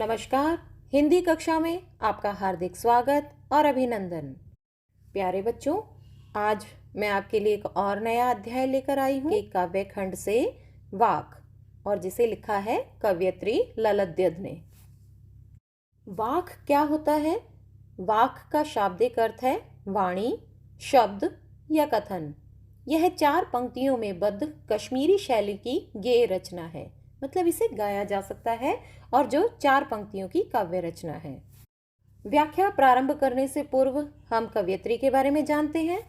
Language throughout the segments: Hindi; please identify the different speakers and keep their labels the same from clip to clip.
Speaker 1: नमस्कार। हिंदी कक्षा में आपका हार्दिक स्वागत और अभिनंदन। प्यारे बच्चों, आज मैं आपके लिए एक और नया अध्याय लेकर आई हूँ कि काव्य खंड से वाक, और जिसे लिखा है कवयित्री ललद्यद ने। वाक क्या होता है? वाक का शाब्दिक अर्थ है वाणी, शब्द या कथन। यह 4 पंक्तियों में बद्ध कश्मीरी शैली की गेय रचना है, मतलब इसे गाया जा सकता है, और जो 4 पंक्तियों की काव्य रचना है। व्याख्या प्रारंभ करने से पूर्व हम कवयित्री के बारे में जानते हैं।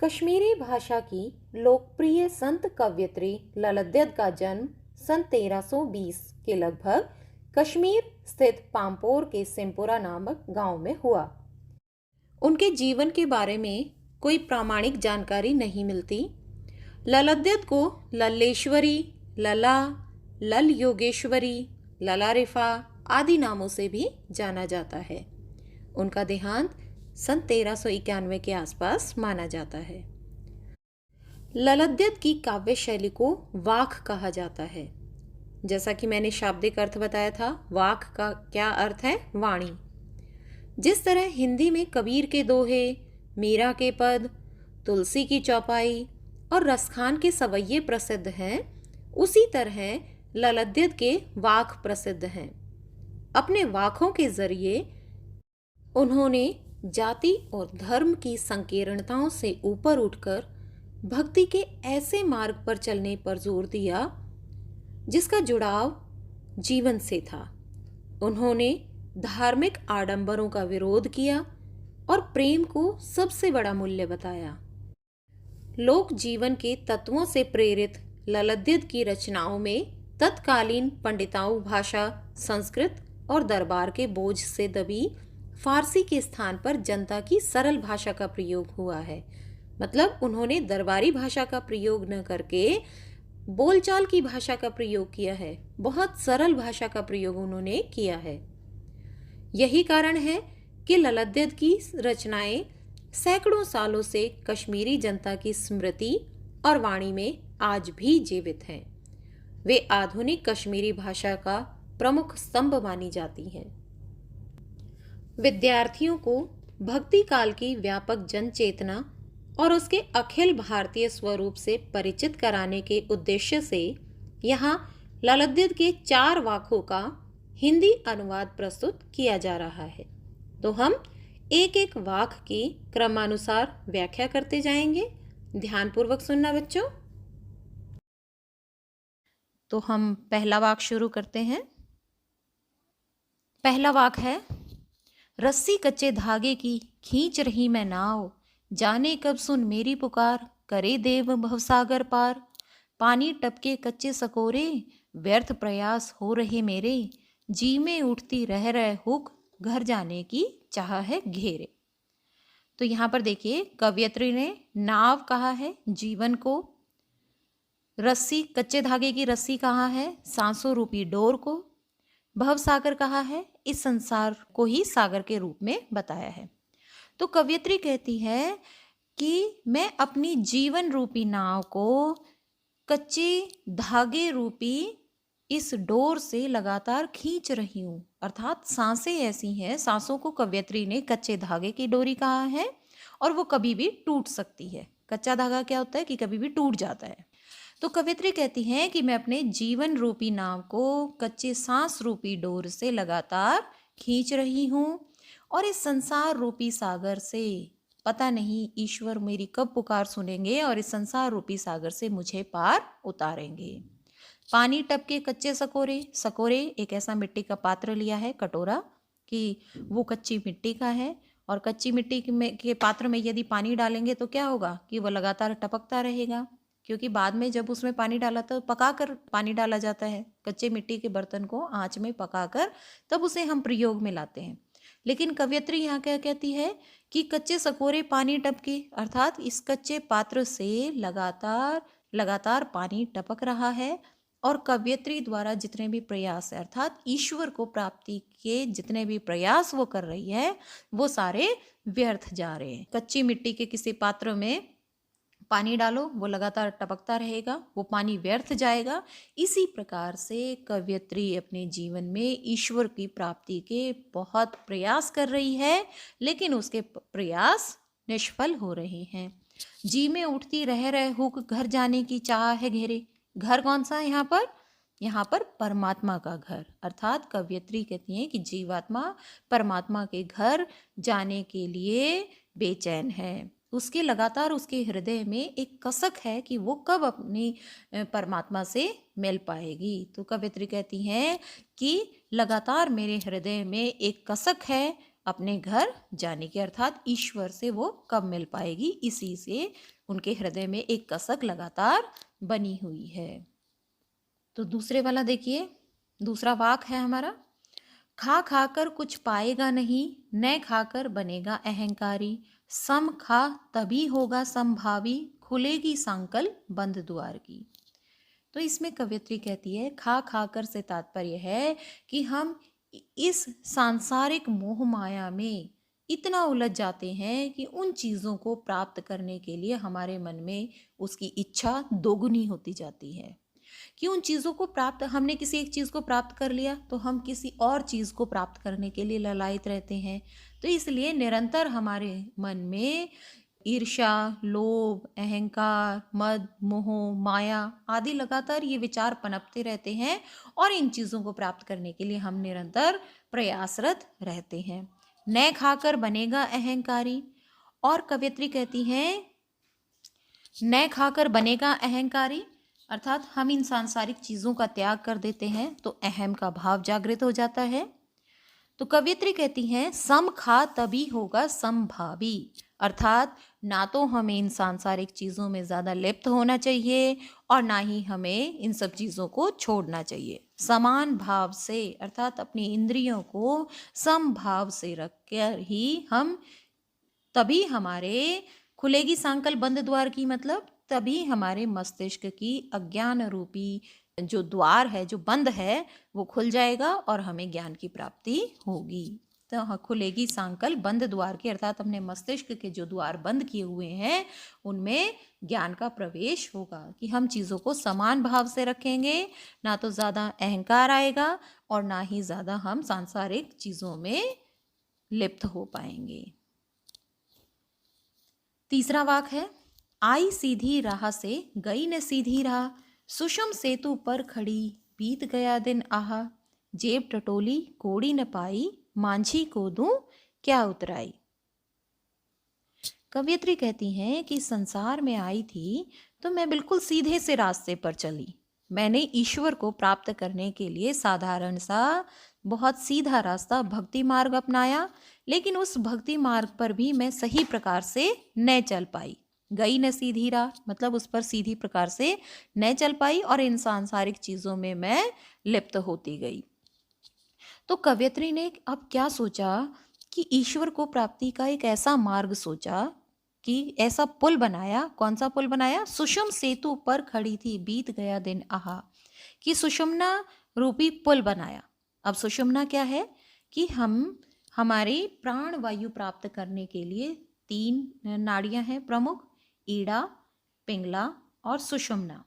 Speaker 1: कश्मीरी भाषा की लोकप्रिय संत कवयित्री ललद्यद का जन्म सन 1320 के लगभग कश्मीर स्थित पामपोर के सिमपुरा नामक गांव में हुआ। उनके जीवन के बारे में कोई प्रामाणिक जानकारी नहीं मिलती। ललद्यद को लल्लेश्वरी, लला, लल योगेश्वरी, ललारिफा आदि नामों से भी जाना जाता है। उनका देहांत सन 1391 के आसपास माना जाता है। ललद्यद की काव्य शैली को वाक कहा जाता है। जैसा कि मैंने शाब्दिक अर्थ बताया था, वाक का क्या अर्थ है? वाणी। जिस तरह हिंदी में कबीर के दोहे, मीरा के पद, तुलसी की चौपाई और रसखान के सवैये प्रसिद्ध हैं, उसी तरह ललद्यद के वाक प्रसिद्ध हैं। अपने वाकों के जरिए उन्होंने जाति और धर्म की संकीर्णताओं से ऊपर उठकर भक्ति के ऐसे मार्ग पर चलने पर जोर दिया जिसका जुड़ाव जीवन से था। उन्होंने धार्मिक आडंबरों का विरोध किया और प्रेम को सबसे बड़ा मूल्य बताया। लोक जीवन के तत्वों से प्रेरित ललद्यद की रचनाओं में तत्कालीन पंडिताऊ भाषा, संस्कृत और दरबार के बोझ से दबी फारसी के स्थान पर जनता की सरल भाषा का प्रयोग हुआ है। मतलब उन्होंने दरबारी भाषा का प्रयोग न करके बोलचाल की भाषा का प्रयोग किया है। बहुत सरल भाषा का प्रयोग उन्होंने किया है। यही कारण है कि ललद्यद की रचनाएं सैकड़ों सालों से कश्मीरी जनता की स्मृति और वाणी में आज भी जीवित हैं। वे आधुनिक कश्मीरी भाषा का प्रमुख स्तंभ मानी जाती हैं। विद्यार्थियों को भक्ति काल की व्यापक जन चेतना और उसके अखिल भारतीय स्वरूप से परिचित कराने के उद्देश्य से यहाँ ललद्यद के 4 वाकों का हिंदी अनुवाद प्रस्तुत किया जा रहा है। तो हम एक एक वाक की क्रमानुसार व्याख्या करते जाएंगे। ध्यानपूर्वक सुनना बच्चों। तो हम पहला वाक शुरू करते हैं। पहला वाक है, रस्सी कच्चे धागे की खींच रही मैं नाव, जाने कब सुन मेरी पुकार, करे देव भवसागर पार। पानी टपके कच्चे सकोरे, व्यर्थ प्रयास हो रहे मेरे, जी में उठती रह रहे हुक, घर जाने की चाह है घेरे। तो यहाँ पर देखिए, कवयित्री ने नाव कहा है जीवन को, रस्सी कच्चे धागे की रस्सी कहा है सांसों रूपी डोर को, भवसागर कहा है इस संसार को ही सागर के रूप में बताया है। तो कवयित्री कहती है कि मैं अपनी जीवन रूपी नाव को कच्चे धागे रूपी इस डोर से लगातार खींच रही हूँ। अर्थात सांसें ऐसी हैं, सांसों को कवयित्री ने कच्चे धागे की डोरी कहा है और वो कभी भी टूट सकती है। कच्चा धागा क्या होता है कि कभी भी टूट जाता है। तो कवयित्री कहती हैं कि मैं अपने जीवन रूपी नाव को कच्चे सांस रूपी डोर से लगातार खींच रही हूँ और इस संसार रूपी सागर से पता नहीं ईश्वर मेरी कब पुकार सुनेंगे और इस संसार रूपी सागर से मुझे पार उतारेंगे। पानी टपके कच्चे सकोरे, सकोरे एक ऐसा मिट्टी का पात्र लिया है, कटोरा, कि वो कच्ची मिट्टी का है और कच्ची मिट्टी के पात्र में यदि पानी डालेंगे तो क्या होगा कि वो लगातार टपकता रहेगा, क्योंकि बाद में जब उसमें पानी डाला तो पकाकर पानी डाला जाता है। कच्चे मिट्टी के बर्तन को आंच में पकाकर तब उसे हम प्रयोग में लाते हैं। लेकिन कवयित्री यहाँ क्या कहती है कि कच्चे सकोरे पानी टपके, अर्थात इस कच्चे पात्र से लगातार पानी टपक रहा है और कवयित्री द्वारा जितने भी प्रयास है, अर्थात ईश्वर को प्राप्ति के जितने भी प्रयास वो कर रही है वो सारे व्यर्थ जा रहे हैं। कच्ची मिट्टी के किसी पात्र में पानी डालो, वो लगातार टपकता रहेगा, वो पानी व्यर्थ जाएगा। इसी प्रकार से कवयित्री अपने जीवन में ईश्वर की प्राप्ति के बहुत प्रयास कर रही है, लेकिन उसके प्रयास निष्फल हो रहे हैं। जी में उठती रह हुक घर जाने की चाह है घेरे। घर कौन सा है यहाँ पर? यहाँ पर परमात्मा का घर। अर्थात कवयित्री कहती हैं कि जीवात्मा परमात्मा के घर जाने के लिए बेचैन है। उसके लगातार उसके हृदय में एक कसक है कि वो कब अपनी परमात्मा से मिल पाएगी। तो कवयित्री कहती हैं कि लगातार मेरे हृदय में एक कसक है अपने घर जाने की, अर्थात ईश्वर से वो कब मिल पाएगी, इसी से उनके हृदय में एक कसक लगातार बनी हुई है। तो दूसरे वाला देखिए, दूसरा वाक है हमारा, खा खाकर कुछ पाएगा नहीं, न खाकर बनेगा अहंकारी, सम खा तभी होगा संभावी, खुलेगी सांकल बंद द्वार की। तो इसमें कवयित्री कहती है खा खाकर से तात्पर्य है कि हम इस सांसारिक मोह माया में इतना उलझ जाते हैं कि उन चीज़ों को प्राप्त करने के लिए हमारे मन में उसकी इच्छा दोगुनी होती जाती है कि उन चीज़ों को प्राप्त, हमने किसी एक चीज़ को प्राप्त कर लिया तो हम किसी और चीज़ को प्राप्त करने के लिए ललायत रहते हैं। तो इसलिए निरंतर हमारे मन में ईर्ष्या, लोभ, अहंकार, मद, मोह, माया आदि लगातार ये विचार पनपते रहते हैं और इन चीज़ों को प्राप्त करने के लिए हम निरंतर प्रयासरत रहते हैं। न खाकर बनेगा अहंकारी। और कवयित्री कहती हैं न खाकर बनेगा अहंकारी, अर्थात हम इन सांसारिक चीज़ों का त्याग कर देते हैं तो अहम का भाव जागृत हो जाता है। तो कवयित्री कहती हैं सम खा तभी होगा समभावी, अर्थात ना तो हमें इन सांसारिक चीज़ों में ज़्यादा लिप्त होना चाहिए और ना ही हमें इन सब चीज़ों को छोड़ना चाहिए। समान भाव से, अर्थात अपनी इंद्रियों को समभाव से रखकर ही हम, तभी हमारे खुलेगी सांकल बंद द्वार की, मतलब तभी हमारे मस्तिष्क की अज्ञान रूपी जो द्वार है, जो बंद है, वो खुल जाएगा और हमें ज्ञान की प्राप्ति होगी। तो खुलेगी सांकल बंद द्वार की, अर्थात अपने मस्तिष्क के जो द्वार बंद किए हुए हैं उनमें ज्ञान का प्रवेश होगा कि हम चीज़ों को समान भाव से रखेंगे, ना तो ज़्यादा अहंकार आएगा और ना ही ज़्यादा हम सांसारिक चीज़ों में लिप्त हो पाएंगे। तीसरा वाक है, आई सीधी राह से गई न सीधी राह, सुषम सेतु पर खड़ी बीत गया दिन आहा, जेब टटोली कोड़ी न पाई, मांझी को दूं क्या उतराई। कवयित्री कहती हैं कि संसार में आई थी तो मैं बिल्कुल सीधे से रास्ते पर चली। मैंने ईश्वर को प्राप्त करने के लिए साधारण सा बहुत सीधा रास्ता भक्ति मार्ग अपनाया, लेकिन उस भक्ति मार्ग पर भी मैं सही प्रकार से न चल पाई। गई न सीधी राह, मतलब उस पर सीधी प्रकार से न चल पाई और इन सांसारिक चीज़ों में मैं लिप्त होती गई। तो कवयित्री ने अब क्या सोचा कि ईश्वर को प्राप्ति का एक ऐसा मार्ग सोचा कि ऐसा पुल बनाया। कौन सा पुल बनाया? सुषुम सेतु पर खड़ी थी बीत गया दिन आहा, कि सुषुम्ना रूपी पुल बनाया। अब सुषुम्ना क्या है कि हम हमारी प्राण वायु प्राप्त करने के लिए 3 नाड़ियां हैं प्रमुख, ईड़ा, पिंगला और सुषुम्ना।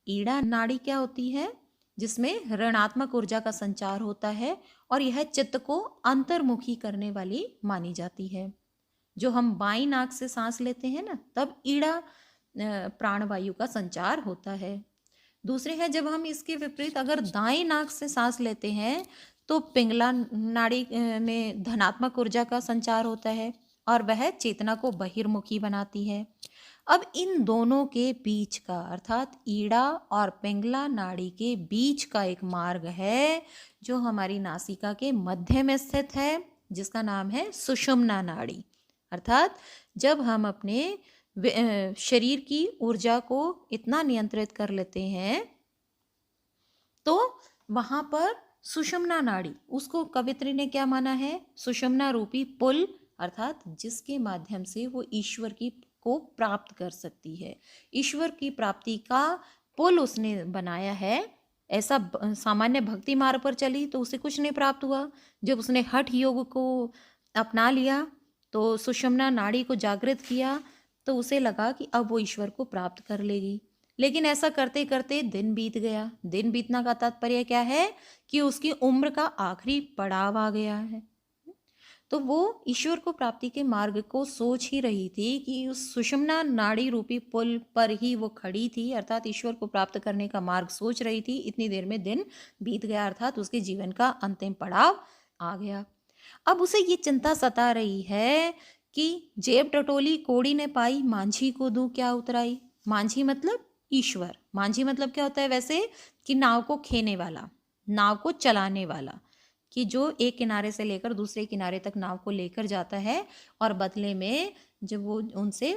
Speaker 1: ईड़ा नाड़ी क्या होती है? जिसमें ऋणात्मक ऊर्जा का संचार होता है और यह चित्त को अंतर्मुखी करने वाली मानी जाती है। जो हम बाईं नाक से सांस लेते हैं ना, तब ईड़ा प्राणवायु का संचार होता है। दूसरे है जब हम इसके विपरीत अगर दाएं नाक से सांस लेते हैं तो पिंगला नाड़ी में धनात्मक ऊर्जा का संचार होता है और वह चेतना को बहिर्मुखी बनाती है। अब इन दोनों के बीच का, अर्थात ईड़ा और पिंगला नाड़ी के बीच का एक मार्ग है जो हमारी नासिका के मध्य में स्थित है, जिसका नाम है सुषुम्ना नाड़ी। अर्थात जब हम अपने शरीर की ऊर्जा को इतना नियंत्रित कर लेते हैं तो वहां पर सुषुम्ना नाड़ी, उसको कवित्री ने क्या माना है? सुषुम्ना रूपी पुल, अर्थात जिसके माध्यम से वो ईश्वर की को प्राप्त कर सकती है। ईश्वर की प्राप्ति का पुल उसने बनाया है। ऐसा सामान्य भक्ति मार्ग पर चली तो उसे कुछ नहीं प्राप्त हुआ। जब उसने हठ योग को अपना लिया तो सुषुम्ना नाड़ी को जागृत किया तो उसे लगा कि अब वो ईश्वर को प्राप्त कर लेगी। लेकिन ऐसा करते करते दिन बीत गया। दिन बीतना का तात्पर्य क्या है कि उसकी उम्र का आखिरी पड़ाव आ गया है। तो वो ईश्वर को प्राप्ति के मार्ग को सोच ही रही थी कि उस सुषुम्ना नाड़ी रूपी पुल पर ही वो खड़ी थी, अर्थात ईश्वर को प्राप्त करने का मार्ग सोच रही थी। इतनी देर में दिन बीत गया, अर्थात उसके जीवन का अंतिम पड़ाव आ गया। अब उसे ये चिंता सता रही है कि जेब टटोली कोड़ी ने पाई, मांझी को दूं क्या उतराई। मांझी मतलब ईश्वर। मांझी मतलब क्या होता है वैसे, कि नाव को खेने वाला, नाव को चलाने वाला, कि जो एक किनारे से लेकर दूसरे किनारे तक नाव को लेकर जाता है और बदले में जब वो उनसे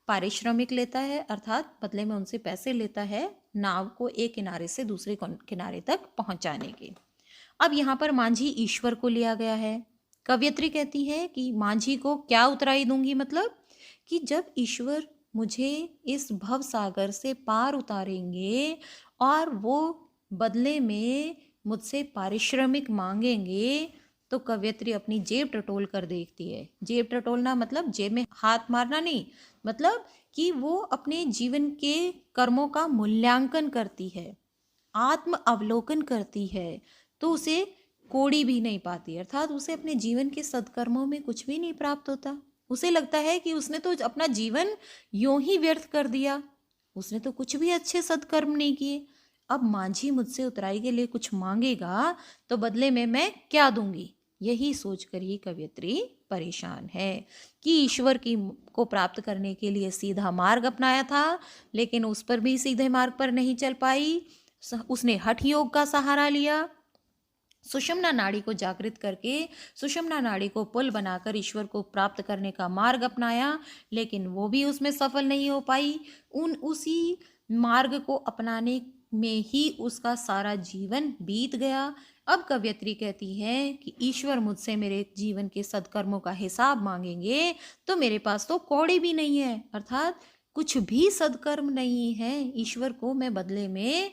Speaker 1: पारिश्रमिक लेता है, अर्थात बदले में उनसे पैसे लेता है नाव को एक किनारे से दूसरे किनारे तक पहुंचाने के। अब यहाँ पर मांझी ईश्वर को लिया गया है। कवयित्री कहती है कि मांझी को क्या उतराई दूंगी, मतलब कि जब ईश्वर मुझे इस भव सागर से पार उतारेंगे और वो बदले में मुझसे पारिश्रमिक मांगेंगे, तो कवयित्री अपनी जेब टटोल कर देखती है। जेब टटोलना मतलब जेब में हाथ मारना नहीं, मतलब कि वो अपने जीवन के कर्मों का मूल्यांकन करती है, आत्म अवलोकन करती है, तो उसे कोड़ी भी नहीं पाती, अर्थात उसे अपने जीवन के सत्कर्मों में कुछ भी नहीं प्राप्त होता। उसे लगता है कि उसने तो अपना जीवन यूं ही व्यर्थ कर दिया, उसने तो कुछ भी अच्छे सत्कर्म नहीं किए। अब मांझी मुझसे उतराई के लिए कुछ मांगेगा तो बदले में मैं क्या दूंगी, यही सोचकर ही कवयित्री परेशान है कि ईश्वर की को प्राप्त करने के लिए सीधा मार्ग अपनाया था, लेकिन उस पर भी सीधे मार्ग पर नहीं चल पाई। उसने हठ योग का सहारा लिया, सुषुम्ना नाड़ी को जागृत करके सुषुम्ना नाड़ी को पुल बनाकर ईश्वर को प्राप्त करने का मार्ग अपनाया, लेकिन वो भी उसमें सफल नहीं हो पाई। उसी मार्ग को अपनाने में ही उसका सारा जीवन बीत गया। अब कवयित्री कहती है कि ईश्वर मुझसे मेरे जीवन के सत्कर्मों का हिसाब मांगेंगे तो मेरे पास तो कौड़ी भी नहीं है, अर्थात कुछ भी सत्कर्म नहीं है। ईश्वर को मैं बदले में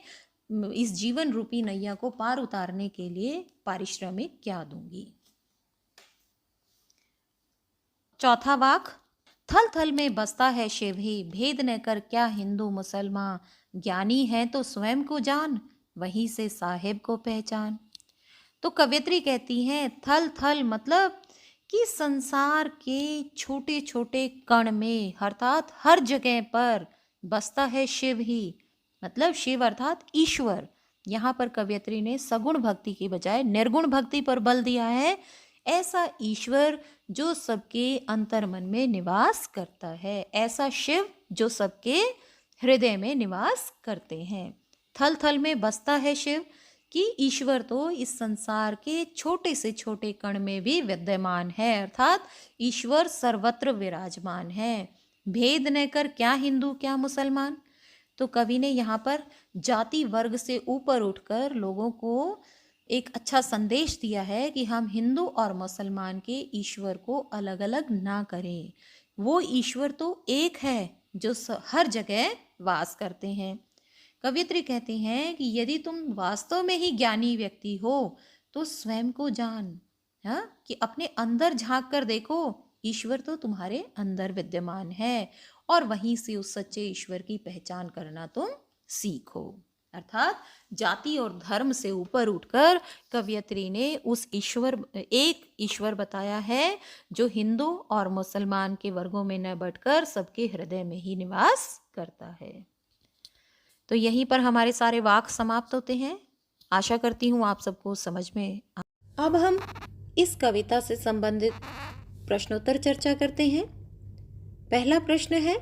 Speaker 1: इस जीवन रूपी नैया को पार उतारने के लिए पारिश्रमिक क्या दूंगी। चौथा वाक, थल थल में बसता है शिव ही, भेद न कर क्या हिंदू मुसलमान, ज्ञानी है तो स्वयं को जान, वहीं से साहेब को पहचान। तो कवयित्री कहती है थल थल मतलब कि संसार के छोटे छोटे कण में, अर्थात हर जगह पर बसता है शिव ही, मतलब शिव अर्थात ईश्वर। यहाँ पर कवयित्री ने सगुण भक्ति की बजाय निर्गुण भक्ति पर बल दिया है। ऐसा ईश्वर जो सबके अंतर मन में निवास करता है, ऐसा शिव जो सबके हृदय में निवास करते हैं। थल थल में बसता है शिव कि ईश्वर तो इस संसार के छोटे से छोटे कण में भी विद्यमान है, अर्थात ईश्वर सर्वत्र विराजमान है। भेद न कर क्या हिंदू क्या मुसलमान। तो कवि ने यहाँ पर जाति वर्ग से ऊपर उठकर लोगों को एक अच्छा संदेश दिया है कि हम हिंदू और मुसलमान के ईश्वर को अलग अलग ना करें। वो ईश्वर तो एक है जो हर जगह वास करते हैं। कवयित्री कहते हैं कि यदि तुम वास्तव में ही ज्ञानी व्यक्ति हो तो स्वयं को जान, कि अपने अंदर झांक कर देखो, ईश्वर तो तुम्हारे अंदर विद्यमान है और वहीं से उस सच्चे ईश्वर की पहचान करना तुम सीखो। अर्थात जाति और धर्म से ऊपर उठकर कवयित्री ने उस एक ईश्वर बताया है जो हिंदू और मुसलमान के वर्गों में न बढ़कर सबके हृदय में ही निवास करता है। तो यहीं पर हमारे सारे वाक समाप्त होते हैं। आशा करती हूँ आप सबको समझ में। अब हम इस कविता से संबंधित प्रश्नोत्तर चर्चा करते हैं। पहला प्रश्न है,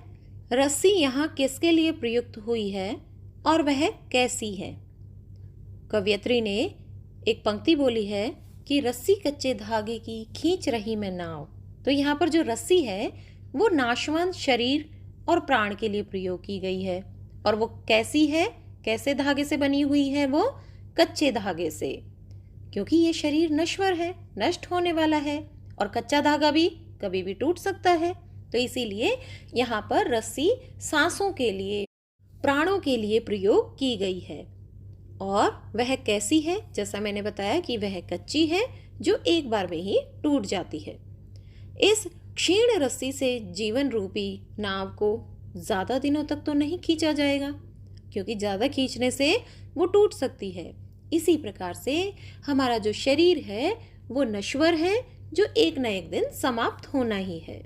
Speaker 1: रस्सी यहाँ किसके लिए प्रयुक्त हुई है और वह कैसी है। कवयित्री ने एक पंक्ति बोली है कि रस्सी कच्चे धागे की खींच रही मैं नाव। तो यहाँ पर जो रस्सी है वो नाशवंत शरीर और प्राण के लिए प्रयोग की गई है। और वो कैसी है, कैसे धागे से बनी हुई है, वो कच्चे धागे से, क्योंकि ये शरीर नश्वर है, नष्ट होने वाला है और कच्चा धागा भी कभी भी टूट सकता है। तो इसीलिए यहाँ पर रस्सी सांसों के लिए, प्राणों के लिए प्रयोग की गई है। और वह कैसी है, जैसा मैंने बताया कि वह कच्ची है जो एक बार में ही टूट जाती है। इस क्षीण रस्सी से जीवन रूपी नाव को ज़्यादा दिनों तक तो नहीं खींचा जाएगा, क्योंकि ज़्यादा खींचने से वो टूट सकती है। इसी प्रकार से हमारा जो शरीर है वो नश्वर है, जो एक न एक दिन समाप्त होना ही है।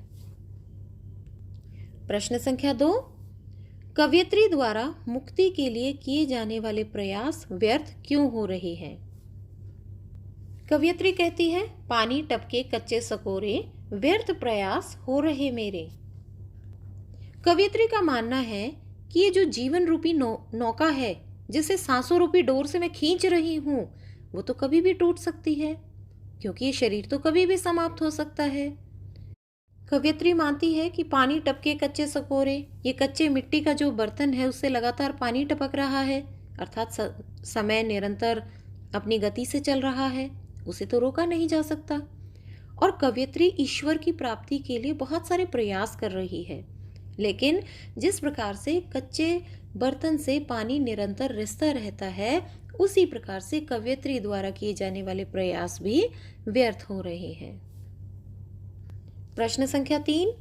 Speaker 1: प्रश्न संख्या 2, कवयित्री द्वारा मुक्ति के लिए किए जाने वाले प्रयास व्यर्थ क्यों हो रहे हैं? कवयित्री कहती है, पानी टपके कच्चे सकोरे, व्यर्थ प्रयास हो रहे मेरे। कवयित्री का मानना है कि ये जो जीवन रूपी नौका है, जिसे सांसों रूपी डोर से मैं खींच रही हूं, वो तो कभी भी टूट सकती है, क्योंकि ये शरीर तो कभी भी समाप्त हो सकता है। कवयित्री मानती है कि पानी टपके कच्चे सकोरे, ये कच्चे मिट्टी का जो बर्तन है उससे लगातार पानी टपक रहा है, अर्थात समय निरंतर अपनी गति से चल रहा है, उसे तो रोका नहीं जा सकता। और कवयित्री ईश्वर की प्राप्ति के लिए बहुत सारे प्रयास कर रही है, लेकिन जिस प्रकार से कच्चे बर्तन से पानी निरंतर रिसता रहता है, उसी प्रकार से कवयित्री द्वारा किए जाने वाले प्रयास भी व्यर्थ हो रहे हैं। प्रश्न संख्या 3,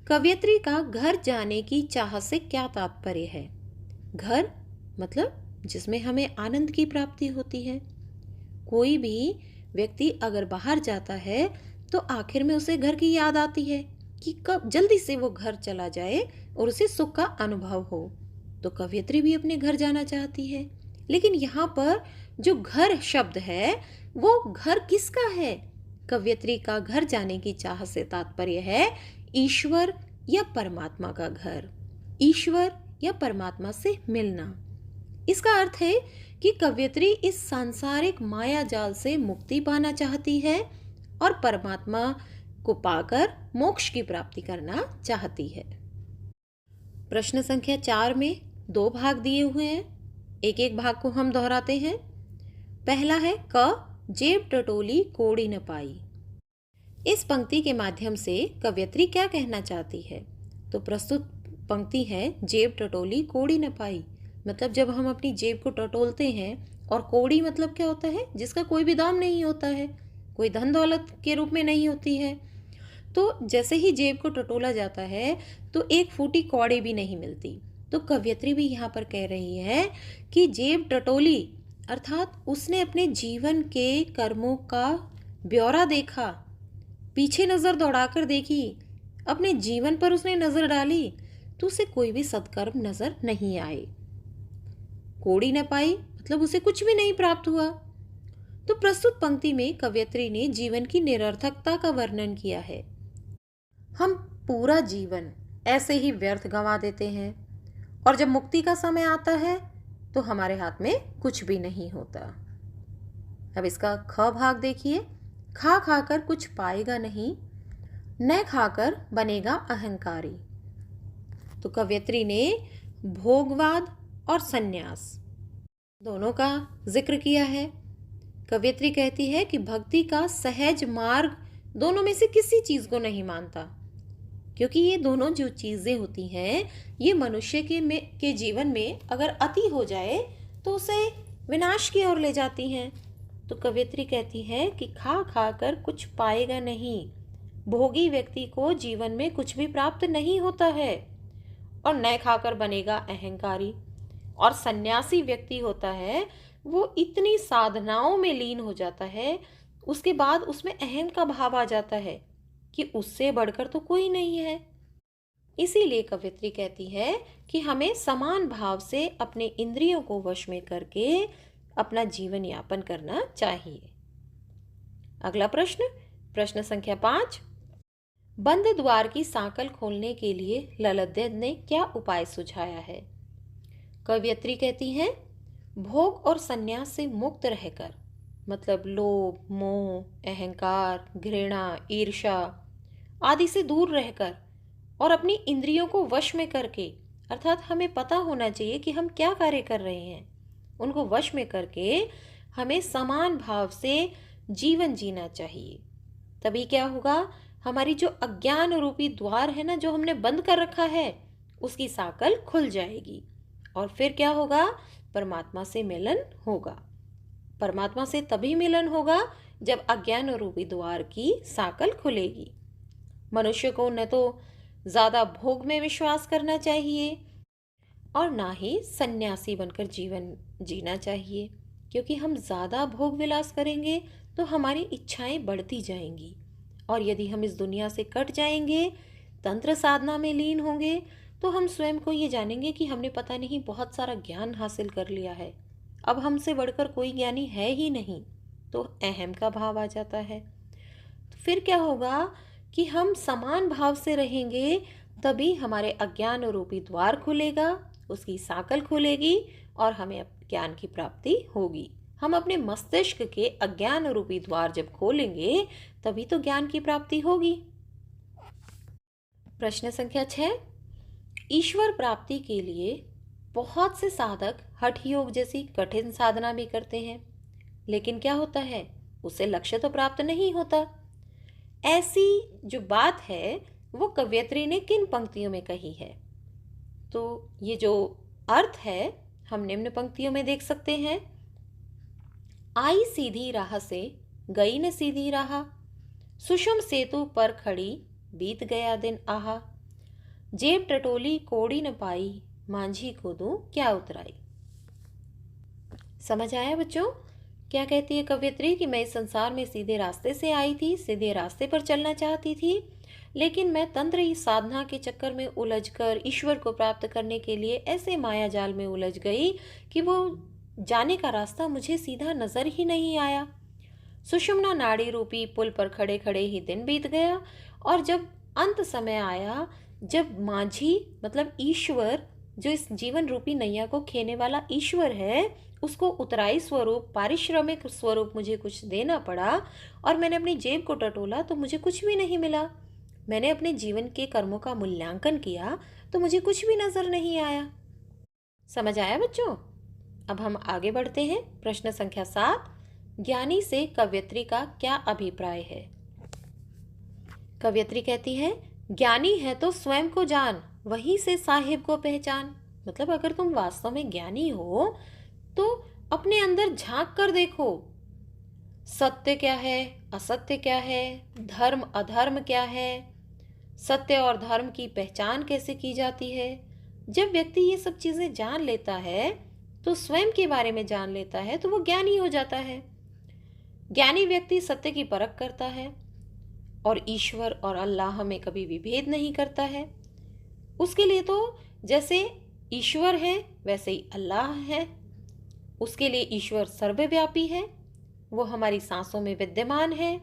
Speaker 1: कवयित्री का घर जाने की चाह से क्या तात्पर्य है? घर मतलब जिसमें हमें आनंद की प्राप्ति होती है। कोई भी व्यक्ति अगर बाहर जाता है तो आखिर में उसे घर की याद आती है कि कब जल्दी से वो घर चला जाए और उसे सुख का अनुभव हो। तो कवयित्री भी अपने घर जाना चाहती है, लेकिन यहाँ पर जो घर शब्द है वो घर किसका है? कवयित्री का घर जाने की चाह से तात्पर्य है ईश्वर या परमात्मा का घर, ईश्वर या परमात्मा से मिलना। इसका अर्थ है कि कवयित्री इस सांसारिक माया जाल से मुक्ति पाना चाहती है और परमात्मा को पाकर मोक्ष की प्राप्ति करना चाहती है। प्रश्न संख्या 4 में 2 भाग दिए हुए हैं, एक एक भाग को हम दोहराते हैं। पहला है क, जेब टटोली कोड़ी न पाई। इस पंक्ति के माध्यम से कवयित्री क्या कहना चाहती है? तो प्रस्तुत पंक्ति है जेब टटोली कोड़ी न पाई, मतलब जब हम अपनी जेब को टटोलते हैं, और कोड़ी मतलब क्या होता है? जिसका कोई भी दाम नहीं होता है, कोई धन दौलत के रूप में नहीं होती है। तो जैसे ही जेब को टटोला जाता है तो एक फूटी कौड़ी भी नहीं मिलती। तो कवयित्री भी यहाँ पर कह रही है कि जेब टटोली अर्थात उसने अपने जीवन के कर्मों का ब्यौरा देखा, पीछे नजर दौड़ाकर देखी, अपने जीवन पर उसने नजर डाली, तो उसे कोई भी सत्कर्म नजर नहीं आए। कोड़ी न पाई मतलब उसे कुछ भी नहीं प्राप्त हुआ। तो प्रस्तुत पंक्ति में कवयित्री ने जीवन की निरर्थकता का वर्णन किया है। हम पूरा जीवन ऐसे ही व्यर्थ गंवा देते हैं, और जब मुक्ति का समय आता है तो हमारे हाथ में कुछ भी नहीं होता। अब इसका ख भाग देखिए, खा खाकर कुछ पाएगा नहीं, न खाकर बनेगा अहंकारी। तो कवयित्री ने भोगवाद और सन्यास दोनों का जिक्र किया है। कवयित्री कहती है कि भक्ति का सहज मार्ग दोनों में से किसी चीज को नहीं मानता, क्योंकि ये दोनों जो चीजें होती हैं ये मनुष्य के जीवन में अगर अति हो जाए तो उसे विनाश की ओर ले जाती हैं। तो कवयित्री कहती है कि खा खा कर कुछ पाएगा नहीं, भोगी व्यक्ति को जीवन में कुछ भी प्राप्त नहीं होता है, और न खाकर बनेगा अहंकारी। और सन्यासी व्यक्ति होता है वो इतनी साधनाओं में लीन हो जाता है, उसके बाद उसमें अहम का भाव आ जाता है कि उससे बढ़कर तो कोई नहीं है। इसीलिए कवयित्री कहती है कि हमें समान भाव से अपने इंद्रियों को वश में करके अपना जीवन यापन करना चाहिए। अगला प्रश्न, प्रश्न संख्या 5, बंद द्वार की सांकल खोलने के लिए ललद्य ने क्या उपाय सुझाया है? कवयित्री कहती है भोग और संन्यास से मुक्त रहकर, मतलब लोभ, मोह, अहंकार, घृणा, ईर्ष्या आदि से दूर रहकर और अपनी इंद्रियों को वश में करके, अर्थात हमें पता होना चाहिए कि हम क्या कार्य कर रहे हैं, उनको वश में करके हमें समान भाव से जीवन जीना चाहिए। तभी क्या होगा, हमारी जो अज्ञान रूपी द्वार है ना, जो हमने बंद कर रखा है, उसकी सांकल खुल जाएगी, और फिर क्या होगा, परमात्मा से मिलन होगा। परमात्मा से तभी मिलन होगा जब अज्ञान रूपी द्वार की सांकल खुलेगी। मनुष्य को न तो ज़्यादा भोग में विश्वास करना चाहिए और ना ही सन्यासी बनकर जीवन जीना चाहिए, क्योंकि हम ज़्यादा भोग विलास करेंगे तो हमारी इच्छाएं बढ़ती जाएंगी, और यदि हम इस दुनिया से कट जाएंगे, तंत्र साधना में लीन होंगे, तो हम स्वयं को ये जानेंगे कि हमने पता नहीं बहुत सारा ज्ञान हासिल कर लिया है, अब हमसे बढ़कर कोई ज्ञानी है ही नहीं। तो अहम का भाव आ जाता है। तो फिर क्या होगा कि हम समान भाव से रहेंगे, तभी हमारे अज्ञान रूपी द्वार खुलेगा, उसकी साकल खुलेगी और हमें ज्ञान की प्राप्ति होगी। हम अपने मस्तिष्क के अज्ञान रूपी द्वार जब खोलेंगे, तभी तो ज्ञान की प्राप्ति होगी। प्रश्न संख्या 6। ईश्वर प्राप्ति के लिए बहुत से साधक हठ योग जैसी कठिन साधना भी करते हैं, लेकिन क्या होता है, उसे लक्ष्य तो प्राप्त नहीं होता। ऐसी जो बात है वो कवयित्री ने किन पंक्तियों में कही है? तो ये जो अर्थ है हम निम्न पंक्तियों में देख सकते हैं। आई सीधी राह से गई न सीधी राह, सुषम सेतु पर खड़ी बीत गया दिन आहा, जेब टटोली कोड़ी न पाई, मांझी को दूं क्या उतराई। समझ आया बच्चों? क्या कहती है कवयित्री कि मैं इस संसार में सीधे रास्ते से आई थी, सीधे रास्ते पर चलना चाहती थी, लेकिन मैं तंत्र ही साधना के चक्कर में उलझकर ईश्वर को प्राप्त करने के लिए ऐसे माया जाल में उलझ गई कि वो जाने का रास्ता मुझे सीधा नजर ही नहीं आया। सुषुम्ना नाड़ी रूपी पुल पर खड़े खड़े ही दिन बीत गया, और जब अंत समय आया, जब मांझी मतलब ईश्वर, जो इस जीवन रूपी नैया को खेने वाला ईश्वर है, उसको उतराई स्वरूप, पारिश्रमिक स्वरूप मुझे कुछ देना पड़ा, और मैंने अपनी जेब को टटोला तो मुझे कुछ भी नहीं मिला। मैंने अपने जीवन के कर्मों का मूल्यांकन किया तो मुझे कुछ भी नजर नहीं आया। समझ आया बच्चों? अब हम आगे बढ़ते हैं। प्रश्न संख्या 7। ज्ञानी से कवयित्री का क्या अभिप्राय है? कवयित्री कहती है, ज्ञानी है तो स्वयं को जान, वहीं से साहिब को पहचान। मतलब अगर तुम वास्तव में ज्ञानी हो तो अपने अंदर झांक कर देखो, सत्य क्या है, असत्य क्या है, धर्म अधर्म क्या है, सत्य और धर्म की पहचान कैसे की जाती है। जब व्यक्ति ये सब चीजें जान लेता है, तो स्वयं के बारे में जान लेता है, तो वो ज्ञानी हो जाता है। ज्ञानी व्यक्ति सत्य की परख करता है और ईश्वर और अल्लाह में कभी भी भेद नहीं करता है। उसके लिए तो जैसे ईश्वर है वैसे ही अल्लाह है। उसके लिए ईश्वर सर्वव्यापी है, वो हमारी सांसों में विद्यमान है,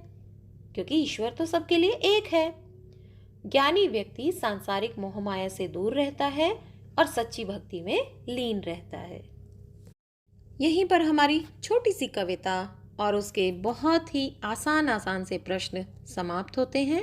Speaker 1: क्योंकि ईश्वर तो सबके लिए एक है। ज्ञानी व्यक्ति सांसारिक मोहमाया से दूर रहता है और सच्ची भक्ति में लीन रहता है। यहीं पर हमारी छोटी सी कविता और उसके बहुत ही आसान से प्रश्न समाप्त होते हैं।